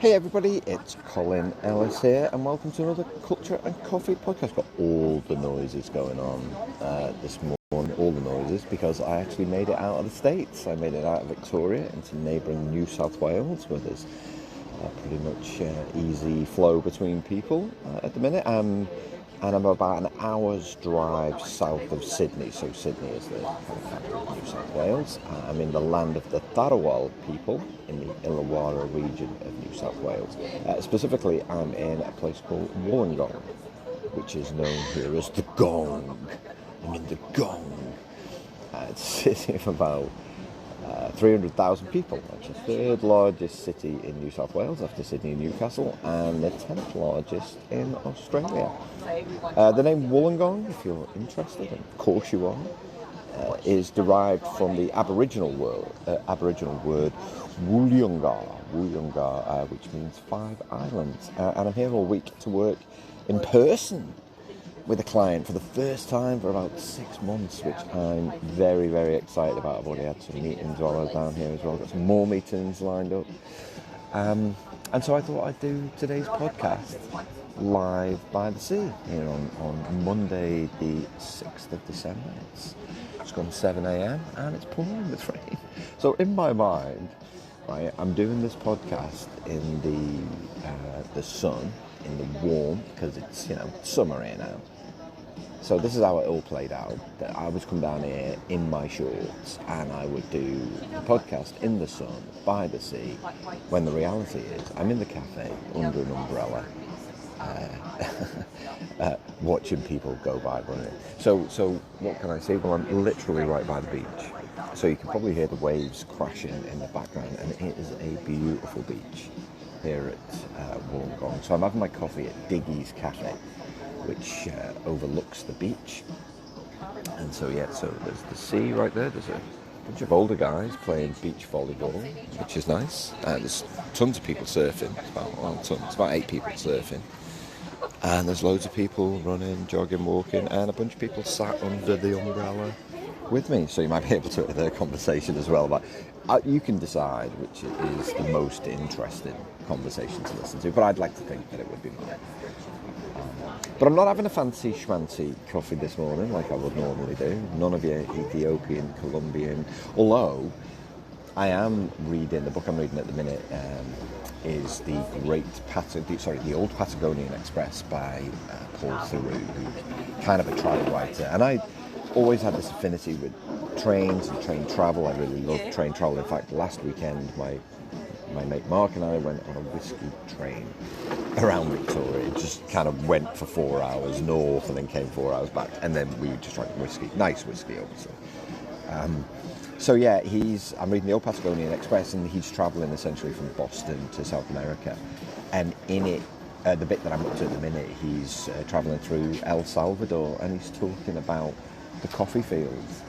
Hey everybody, it's Colin Ellis here and welcome to another Culture and Coffee podcast. Got all the noises going on this morning, all the noises, because I actually made it out of the States. I made it out of Victoria into neighbouring New South Wales, where there's pretty much easy flow between people at the minute. And I'm about an hour's drive south of Sydney. So Sydney is the kind of capital of New South Wales. I'm in the land of the Tharawal people in the Illawarra region of New South Wales. Specifically, I'm in a place called Wollongong, which is known here as the Gong. I'm in the Gong. It's a city of about 300,000 people. It's the third largest city in New South Wales after Sydney and Newcastle, and the 10th largest in Australia. The name Wollongong, if you're interested, and of course you are, is derived from the Aboriginal word Wollongong, which means 5 islands. And I'm here all week to work in person with a client for the first time for about 6 months, which I'm very, very excited about. I've already had some meetings while I was down here as well. Got some more meetings lined up. And so I thought I'd do today's podcast live by the sea here on Monday the 6th of December. It's gone 7 a.m. and it's pouring with rain. So in my mind, right, I'm doing this podcast in the sun, in the warm, because it's summer here now. So this is how it all played out. That I would come down here in my shorts and I would do the podcast in the sun by the sea, when the reality is I'm in the cafe under an umbrella watching people go by running. So what can I say? Well, I'm literally right by the beach, so you can probably hear the waves crashing in the background, and it is a beautiful beach here at Wollongong. So I'm having my coffee at Diggies Cafe, which overlooks the beach. And so there's the sea right there. There's a bunch of older guys playing beach volleyball, which is nice. There's tons of people surfing. It's about 8 people surfing. And there's loads of people running, jogging, walking, and a bunch of people sat under the umbrella with me. So you might be able to hear their conversation as well. But you can decide which is the most interesting conversation to listen to. But I'd like to think that it would be mine. But I'm not having a fancy schmancy coffee this morning like I would normally do. None of your Ethiopian, Colombian. Although I am reading, the book I'm reading at the minute is the Old Patagonian Express by Paul Theroux, who's kind of a travel writer. And I always had this affinity with trains and train travel. I really love train travel. In fact, last weekend my mate Mark and I went on a whiskey train around Victoria. It just kind of went for 4 hours north and then came 4 hours back, and then we just drank whiskey, nice whiskey obviously. I'm reading the Old Patagonian Express, and he's travelling essentially from Boston to South America, and in it, the bit that I'm up to at the minute, he's travelling through El Salvador, and he's talking about the coffee fields.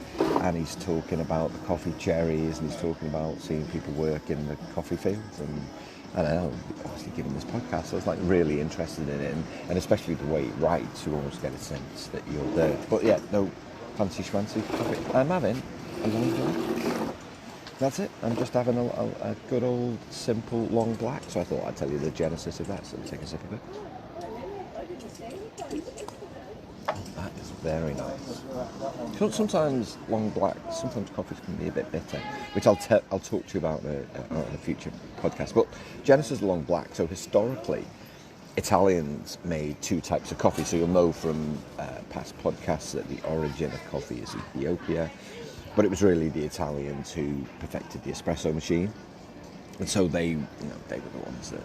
And he's talking about the coffee cherries, and he's talking about seeing people work in the coffee fields. And I don't know, obviously given this podcast, I was like really interested in it, and especially the way it writes, you almost get a sense that you're there. But yeah, no fancy schmancy coffee. I'm having a long black. That's it. I'm just having a good old simple long black. So I thought I'd tell you the genesis of that. So take a sip of it. That is very nice. Sometimes long black, sometimes coffees can be a bit bitter, which I'll talk to you about in a future podcast. But genesis of long black. So historically, Italians made 2 types of coffee. So you'll know from past podcasts that the origin of coffee is Ethiopia, but it was really the Italians who perfected the espresso machine, and so they were the ones that,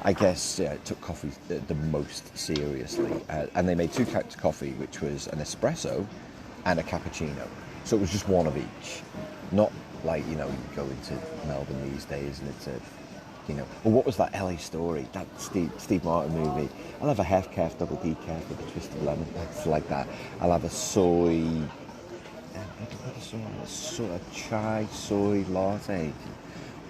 I guess, took coffee the most seriously. And they made 2 types of coffee, which was an espresso and a cappuccino. So it was just one of each. Not like, you go into Melbourne these days and it's well, what was that LA Story? That Steve Martin movie. I'll have a half calf, double decaf with a twist of lemon. It's like that. I'll have a chai soy latte.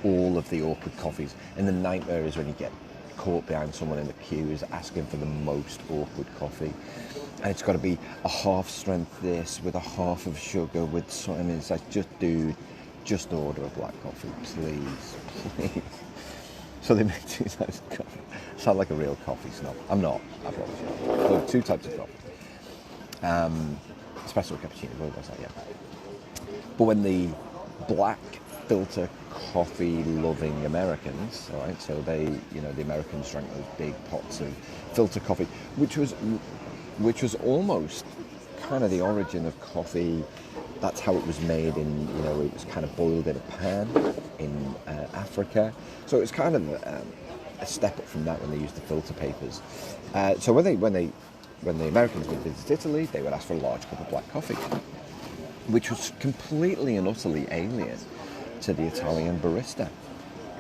All of the awkward coffees. And the nightmare is when you get caught behind someone in the queue is asking for the most awkward coffee, and it's got to be a half strength this with a half of sugar with something. It's like, just order a black coffee, please. So they make two types of coffee. I sound like a real coffee snob. I'm not, I promise you. There are two types of coffee. Espresso cappuccino, what was that? Yeah. But when the black filter coffee loving Americans, all right, so they, the Americans drank those big pots of filter coffee, which was almost kind of the origin of coffee. That's how it was made in, it was kind of boiled in a pan in Africa. So it was kind of a step up from that when they used the filter papers. So when the Americans would visit Italy, they would ask for a large cup of black coffee, which was completely and utterly alien to the Italian barista,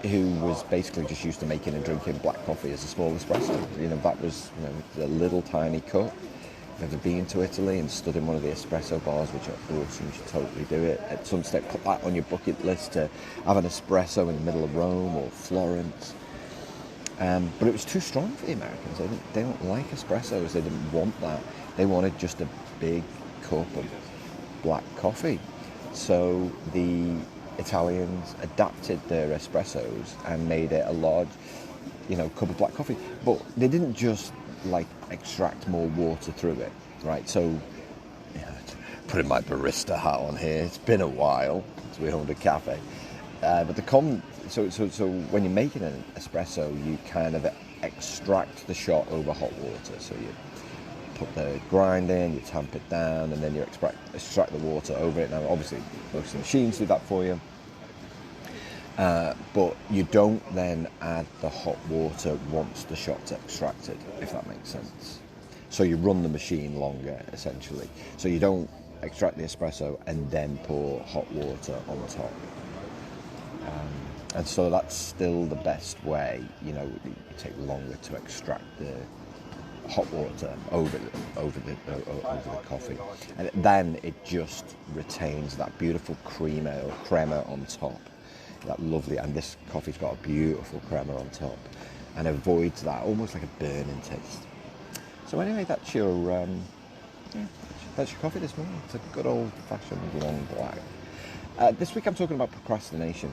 who was basically just used to making and drinking black coffee as a small espresso. That was a little tiny cup. Ever been to Italy and stood in one of the espresso bars, which are awesome? You should totally do it. At some stage, put that on your bucket list to have an espresso in the middle of Rome or Florence. But it was too strong for the Americans. They don't like espressos. They didn't want that. They wanted just a big cup of black coffee. So the Italians adapted their espressos and made it a large, cup of black coffee. But they didn't just extract more water through it, right? So, putting my barista hat on here, it's been a while since we owned a cafe. But so when you're making an espresso, you kind of extract the shot over hot water. So you put the grind in, you tamp it down, and then you extract the water over it. Now, obviously, most of the machines do that for you. But you don't then add the hot water once the shot's extracted, if that makes sense. So you run the machine longer, essentially. So you don't extract the espresso and then pour hot water on top. And so that's still the best way. You take longer to extract the hot water over the coffee, and then it just retains that beautiful crema on top. That lovely, and this coffee's got a beautiful crema on top, and avoids that almost like a burning taste. So anyway, that's your coffee this morning. It's a good old-fashioned long black. This week I'm talking about procrastination,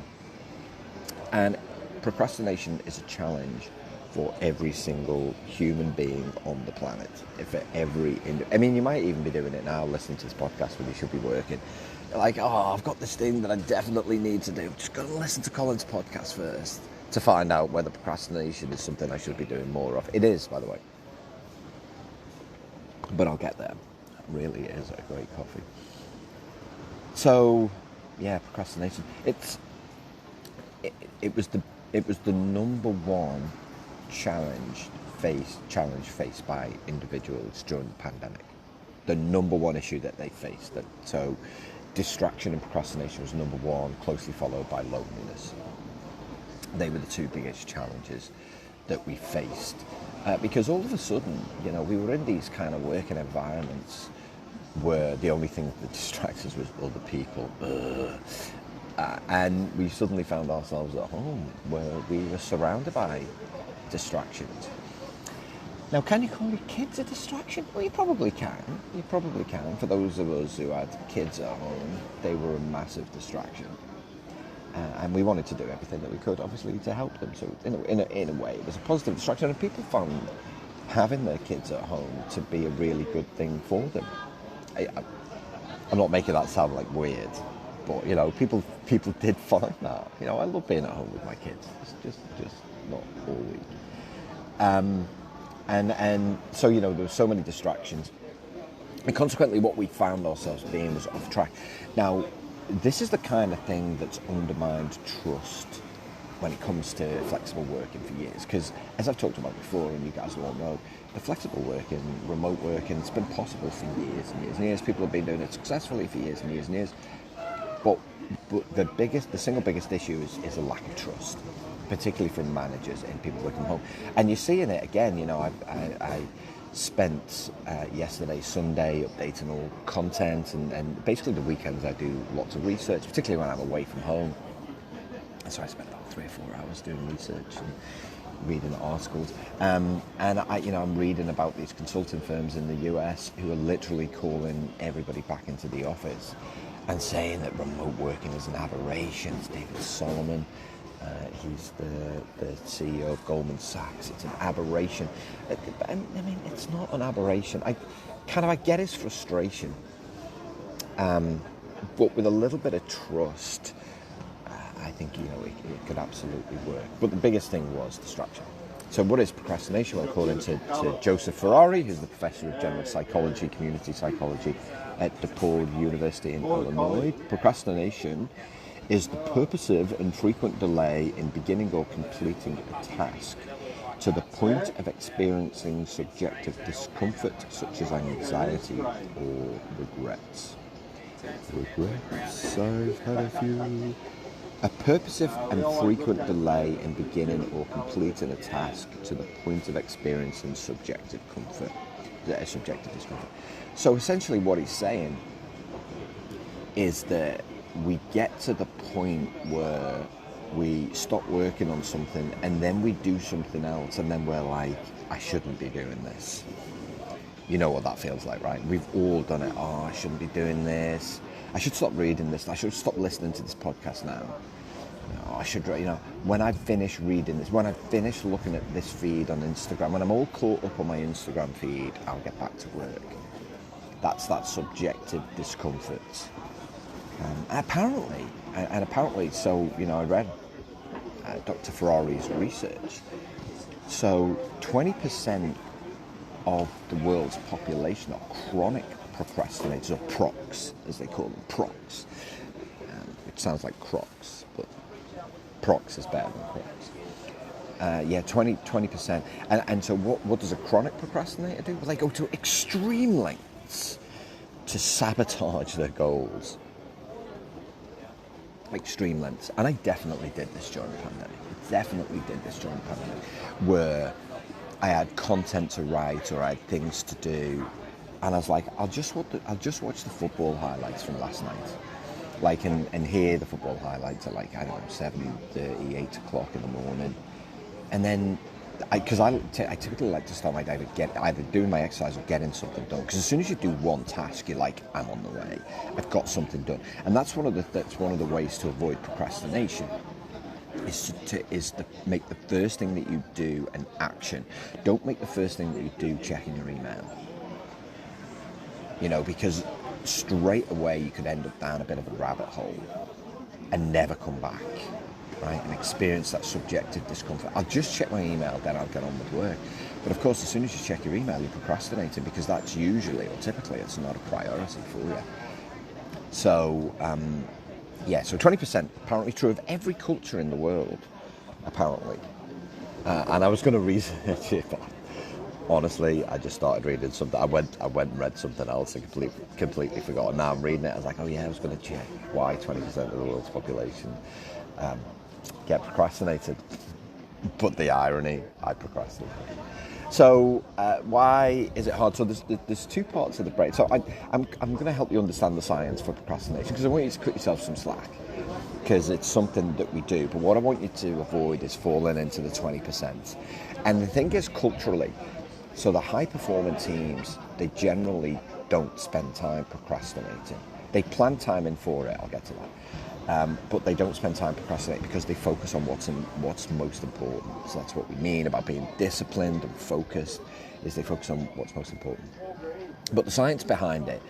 and procrastination is a challenge for every single human being on the planet. You might even be doing it now, listening to this podcast when you should be working. I've got this thing that I definitely need to do. Just got to listen to Colin's podcast first to find out whether procrastination is something I should be doing more of. It is, by the way. But I'll get there. It really is a great coffee. So, yeah, procrastination. It was the number one challenge faced by individuals during the pandemic. The number one issue that they faced. So distraction and procrastination was number one, closely followed by loneliness. They were the two biggest challenges that we faced. Because all of a sudden, we were in these kind of working environments where the only thing that distracts us was other people. And we suddenly found ourselves at home where we were surrounded by distractions. Now, can you call your kids a distraction? Well, you probably can. For those of us who had kids at home, they were a massive distraction. And we wanted to do everything that we could, obviously, to help them. So, in a way, it was a positive distraction. And people found having their kids at home to be a really good thing for them. I'm not making that sound like weird, but, people did find that. I love being at home with my kids. It's just not all week. And so, there were so many distractions. And consequently, what we found ourselves being was off track. Now, this is the kind of thing that's undermined trust when it comes to flexible working for years. Because, as I've talked about before, and you guys all know, the flexible working, remote working, it's been possible for years and years and years. People have been doing it successfully for years and years and years. But the single biggest issue is a lack of trust, particularly from managers and people working from home. And you're seeing it again. I spent yesterday, Sunday, updating all content, and basically the weekends I do lots of research, particularly when I'm away from home. So I spent about 3 or 4 hours doing research and reading articles. And I'm reading about these consulting firms in the US who are literally calling everybody back into the office and saying that remote working is an aberration. It's David Solomon, He's the CEO of Goldman Sachs. It's an aberration. I mean, it's not an aberration. I get his frustration, but with a little bit of trust, I think it could absolutely work. But the biggest thing was distraction. So what is procrastination? Well, according to Joseph Ferrari, who's the professor of general psychology, community psychology at DePaul University in Illinois, procrastination is the purposive and frequent delay in beginning or completing a task to the point of experiencing subjective discomfort such as anxiety or regrets. Regrets, I've had a few. A purposive and frequent delay in beginning or completing a task to the point of experiencing subjective discomfort. So essentially what he's saying is that we get to the point where we stop working on something and then we do something else and then we're like, I shouldn't be doing this. You know what that feels like, right? We've all done it. Oh, I shouldn't be doing this. I should stop reading this. I should stop listening to this podcast now. I should, when I finish reading this, when I finish looking at this feed on Instagram, when I'm all caught up on my Instagram feed, I'll get back to work. That's that subjective discomfort. And apparently, so, I read Dr. Ferrari's research. So 20% of the world's population are chronic procrastinators, or procs, as they call them, procs. Which sounds like Crocs, but procs is better than Crocs. 20%. And so what does a chronic procrastinator do? Well, they go to extreme lengths to sabotage their goals. Extreme lengths. And I definitely did this during the pandemic. Where I had content to write or I had things to do. And I was like, I'll just watch the football highlights from last night. And hear the football highlights at 7:30, 8 o'clock in the morning. And then, I typically like to start my day with either doing my exercise or getting something done. Because as soon as you do one task, you're like, I'm on the way. I've got something done. And that's one of the ways to avoid procrastination. Is to make the first thing that you do an action. Don't make the first thing that you do checking your email. Because straight away you could end up down a bit of a rabbit hole and never come back, right? And experience that subjective discomfort. I'll just check my email, then I'll get on with work. But of course, as soon as you check your email, you're procrastinating because that's usually, or typically, it's not a priority for you. So, so 20%, apparently true of every culture in the world, apparently. And I was going to research it, but honestly, I just started reading something. I went and read something else and completely forgot. Now I'm reading it. I was like, oh yeah, I was going to check why 20% of the world's population get procrastinated. But the irony, I procrastinated. So why is it hard? So there's two parts of the brain. So I'm going to help you understand the science for procrastination because I want you to cut yourself some slack because it's something that we do. But what I want you to avoid is falling into the 20%. And the thing is, culturally, so the high-performing teams, they generally don't spend time procrastinating. They plan time in for it, I'll get to that. But they don't spend time procrastinating because they focus on what's most important. So that's what we mean about being disciplined and focused, is they focus on what's most important. But the science behind it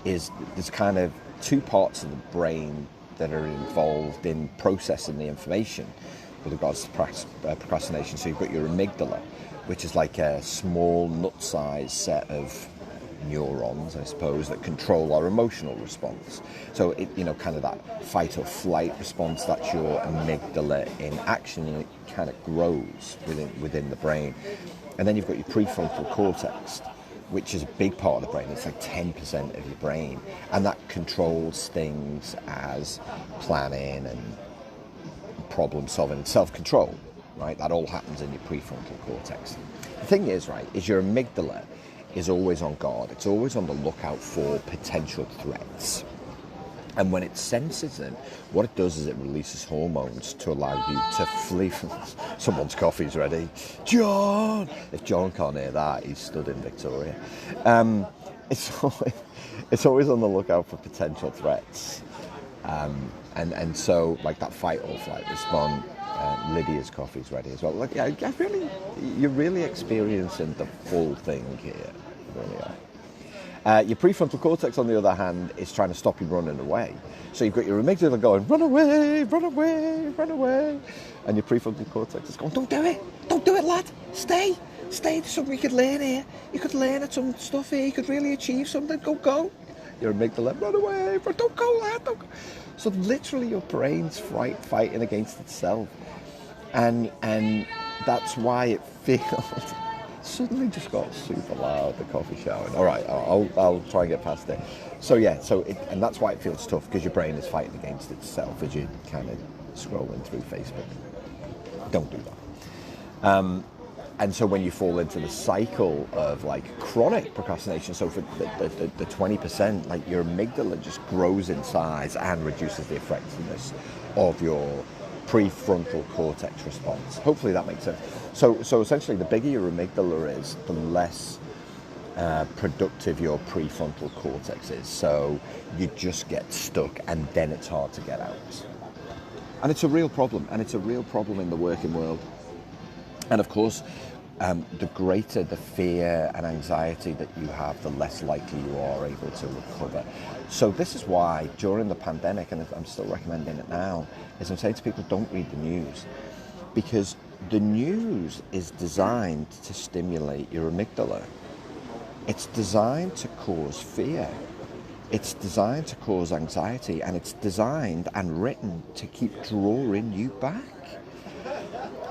is there's kind of two parts of the brain that are involved in processing the information with regards to procrastination. So you've got your amygdala, which is like a small nut-sized set of neurons, I suppose, that control our emotional response. So it, kind of that fight or flight response, that's your amygdala in action, and it kind of grows within the brain. And then you've got your prefrontal cortex, which is a big part of the brain. It's like 10% of your brain, and that controls things as planning and problem solving and self-control, right? That all happens in your prefrontal cortex. The thing is, right, is your amygdala is always on guard. It's always on the lookout for potential threats. And when it senses them, what it does is it releases hormones to allow you to flee from... Someone's coffee's ready. John! If John can't hear that, he's stood in Victoria. It's always on the lookout for potential threats. And so, like that fight or flight response, Lydia's coffee's ready as well. Like, yeah, you're really experiencing the full thing here. You really are. Your prefrontal cortex, on the other hand, is trying to stop you running away. So you've got your amygdala going, run away, run away, run away. And your prefrontal cortex is going, don't do it, lad, stay, there's something you could learn here. You could learn at some stuff here, you could really achieve something, go. Your amygdala, run away, don't go, lad, don't go. So literally your brain's fighting against itself. And that's why it feels... Suddenly just got super loud, the coffee shower. All right, I'll try and get past it. So yeah, and that's why it feels tough, because your brain is fighting against itself as you're kind of scrolling through Facebook. Don't do that. And so when you fall into the cycle of like chronic procrastination, so for the 20%, like your amygdala just grows in size and reduces the effectiveness of your prefrontal cortex response. Hopefully that makes sense. So essentially, the bigger your amygdala is, the less productive your prefrontal cortex is. So you just get stuck, and then it's hard to get out. And it's a real problem, and it's a real problem in the working world. And of course, the greater the fear and anxiety that you have, the less likely you are able to recover. So this is why during the pandemic, and I'm still recommending it now, is I'm saying to people, don't read the news, because the news is designed to stimulate your amygdala. It's designed to cause fear. It's designed to cause anxiety, and it's designed and written to keep drawing you back.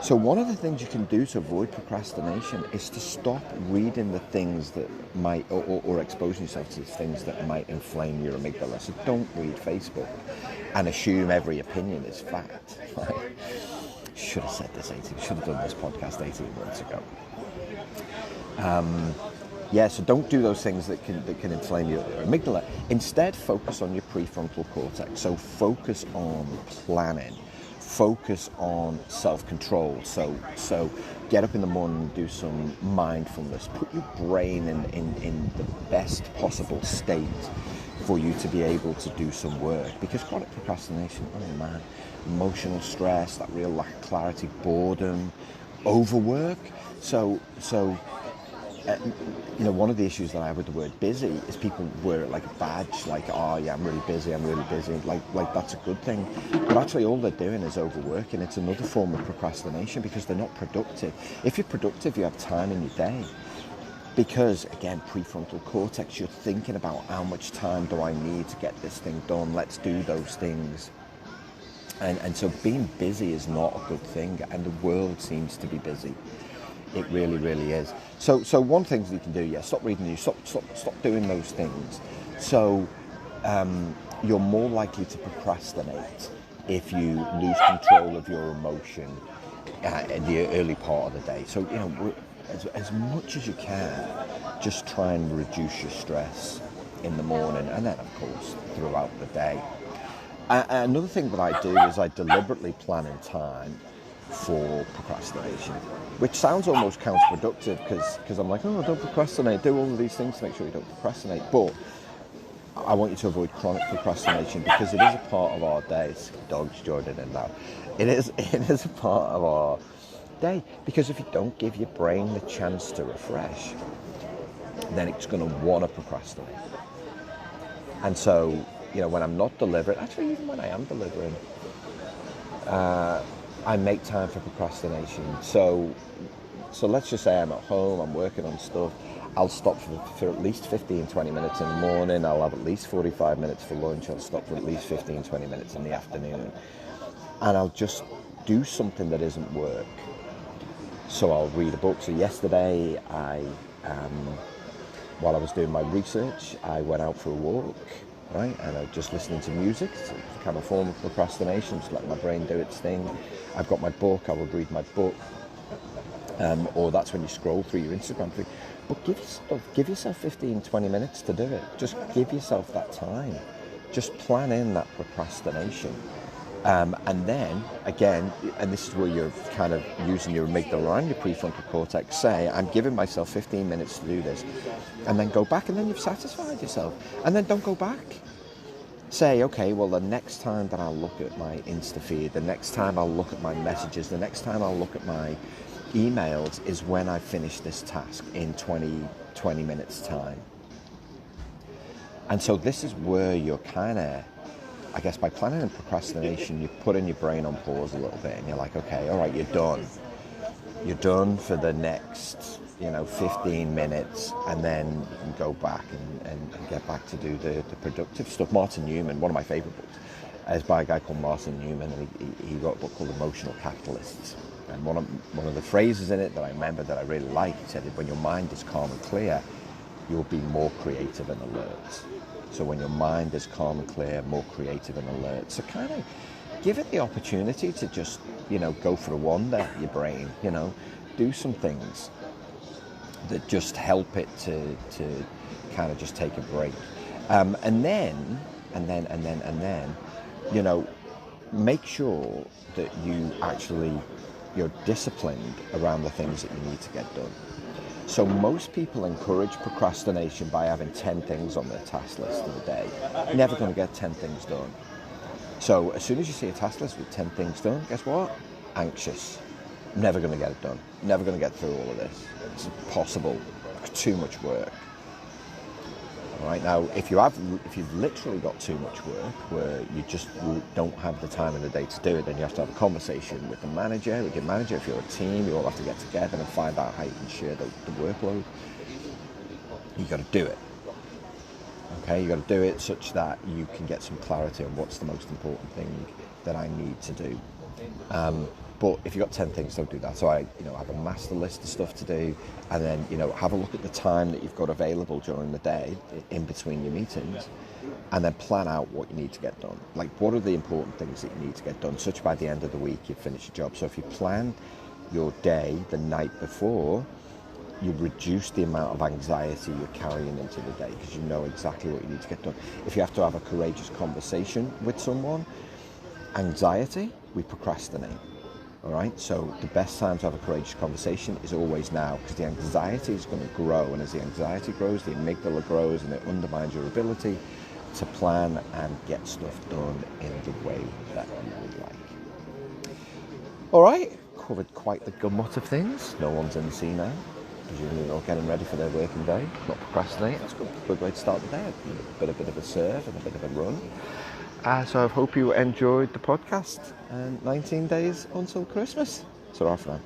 So one of the things you can do to avoid procrastination is to stop reading the things that might, or exposing yourself to things that might inflame your amygdala. So don't read Facebook and assume every opinion is fact. Should have said this should have done this podcast 18 months ago. So don't do those things that can inflame your amygdala. Instead, focus on your prefrontal cortex. So focus on planning. Focus on self-control. So get up in the morning and do some mindfulness. Put your brain in the best possible state for you to be able to do some work. Because chronic procrastination, oh man, emotional stress, that real lack of clarity, boredom, overwork. So one of the issues that I have with the word busy is people wear it like a badge, like, oh yeah, I'm really busy, like that's a good thing. But actually all they're doing is overworking. It's another form of procrastination, because they're not productive. If you're productive, you have time in your day. Because, again, prefrontal cortex, you're thinking about how much time do I need to get this thing done, let's do those things. And so being busy is not a good thing, and the world seems to be busy. It really, really is. So one thing that you can do, stop reading news, stop doing those things. So you're more likely to procrastinate if you lose control of your emotion in the early part of the day. So, as much as you can, just try and reduce your stress in the morning, and then, of course, throughout the day. Another thing that I do is I deliberately plan in time for procrastination, which sounds almost counterproductive, because I'm like, oh, don't procrastinate, do all of these things to make sure you don't procrastinate. But I want you to avoid chronic procrastination, because it is a part of our day. It's dogs joining in now. It is a part of our day, because if you don't give your brain the chance to refresh, then it's going to want to procrastinate. And so, when I'm not delivering, actually even when I am delivering, I make time for procrastination. So let's just say I'm at home, I'm working on stuff, I'll stop for at least 15, 20 minutes in the morning, I'll have at least 45 minutes for lunch, I'll stop for at least 15, 20 minutes in the afternoon, and I'll just do something that isn't work. So I'll read a book. So yesterday, while I was doing my research, I went out for a walk, right? And I was just listening to music, it's kind of a form of procrastination, just letting my brain do its thing. I've got my book, I would read my book. Or that's when you scroll through your Instagram feed. But give yourself 15, 20 minutes to do it. Just give yourself that time. Just plan in that procrastination. And then, again, and this is where you're kind of using your amygdala and your prefrontal cortex, say, I'm giving myself 15 minutes to do this. And then go back, and then you've satisfied yourself. And then don't go back. say, okay, well, the next time that I'll look at my Insta feed, the next time I'll look at my messages, the next time I'll look at my emails is when I finish this task in 20 minutes time. And so this is where you're kind of, I guess by planning and procrastination, you put in your brain on pause a little bit and you're like, okay, all right, you're done. You're done for the next, 15 minutes, and then you can go back and get back to do the productive stuff. Martin Newman, one of my favorite books, is by a guy called Martin Newman, and he wrote a book called Emotional Capitalists. And one of the phrases in it that I remember that I really like, he said, when your mind is calm and clear, you'll be more creative and alert. So when your mind is calm and clear, more creative and alert. So kind of give it the opportunity to just, go for a wander, your brain, do some things that just help it to kind of just take a break. And then, make sure that you're disciplined around the things that you need to get done. So most people encourage procrastination by having 10 things on their task list of the day. Never going to get 10 things done. So as soon as you see a task list with 10 things done, guess what? Anxious. Never going to get it done. Never going to get through all of this. It's impossible. Too much work. All right, now if you've literally got too much work where you just don't have the time in the day to do it, then you have to have a conversation with your manager. If you're a team, you all have to get together and find out how you can share the workload. You've got to do it. Okay, you've got to do it such that you can get some clarity on what's the most important thing that I need to do. But if you've got 10 things, don't do that. So I have a master list of stuff to do, and then, have a look at the time that you've got available during the day in between your meetings, and then plan out what you need to get done. Like, what are the important things that you need to get done, such by the end of the week you've finished your job. So if you plan your day the night before, you reduce the amount of anxiety you're carrying into the day because you know exactly what you need to get done. If you have to have a courageous conversation with someone, anxiety, we procrastinate. All right, so the best time to have a courageous conversation is always now, because the anxiety is going to grow, and as the anxiety grows, the amygdala grows, and it undermines your ability to plan and get stuff done in the way that you would like. All right, covered quite the gamut of things. No one's in the sea now. Presumably they're all getting ready for their working day, not procrastinating. That's a good way to start the day. A bit of a surf and a bit of a run. So I hope you enjoyed the podcast. And 19 days until Christmas. So off now.